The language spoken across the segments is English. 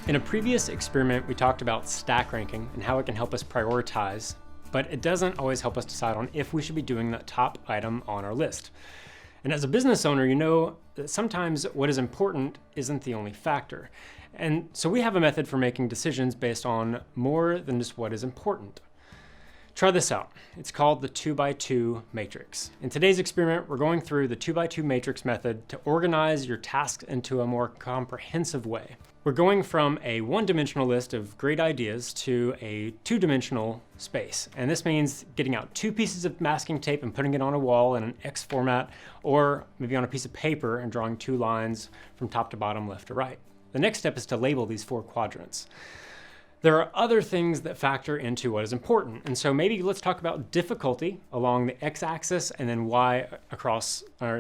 In a previous experiment, we talked about stack ranking and how it can help us prioritize, but it doesn't always help us decide on if we should be doing that top item on our list. And as a business owner, you know that sometimes what is important isn't the only factor. And so we have a method for making decisions based on more than just what is important. Try this out. It's called the 2x2 matrix. In today's experiment, we're going through the 2x2 matrix method to organize your tasks into a more comprehensive way. We're going from a one-dimensional list of great ideas to a two-dimensional space. And this means getting out 2 pieces of masking tape and putting it on a wall in an X format, or maybe on a piece of paper and drawing 2 lines from top to bottom, left to right. The next step is to label these 4 quadrants. There are other things that factor into what is important. And so maybe let's talk about difficulty along the x-axis and then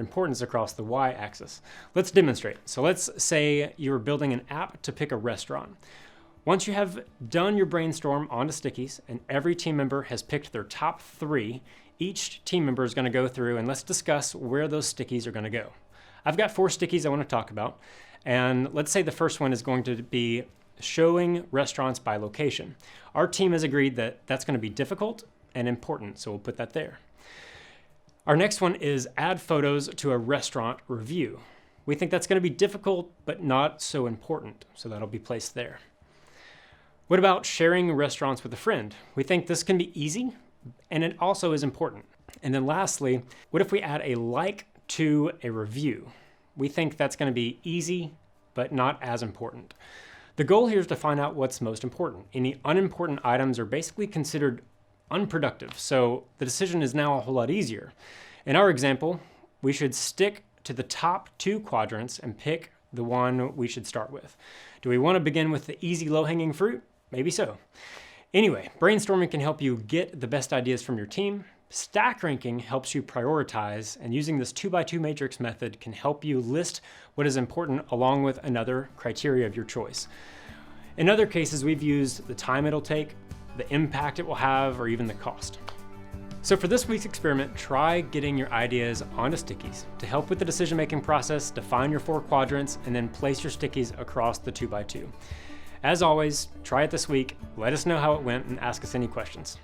importance across the y-axis. Let's demonstrate. So let's say you're building an app to pick a restaurant. Once you have done your brainstorm onto stickies and every team member has picked their top 3, each team member is going to go through and let's discuss where those stickies are going to go. I've got 4 stickies I want to talk about. And let's say the first one is going to be showing restaurants by location. Our team has agreed that that's going to be difficult and important, so we'll put that there. Our next one is add photos to a restaurant review. We think that's going to be difficult, but not so important, so that'll be placed there. What about sharing restaurants with a friend? We think this can be easy, and it also is important. And then lastly, what if we add a like to a review? We think that's going to be easy, but not as important. The goal here is to find out what's most important. Any unimportant items are basically considered unproductive, so the decision is now a whole lot easier. In our example, we should stick to the top 2 quadrants and pick the one we should start with. Do we want to begin with the easy low-hanging fruit? Maybe so. Anyway, brainstorming can help you get the best ideas from your team. Stack ranking helps you prioritize, and using this 2x2 matrix method can help you list what is important along with another criteria of your choice. In other cases, we've used the time it'll take, the impact it will have, or even the cost. So for this week's experiment, try getting your ideas onto stickies to help with the decision-making process, define your 4 quadrants, and then place your stickies across the 2x2. As always, try it this week, let us know how it went, and ask us any questions.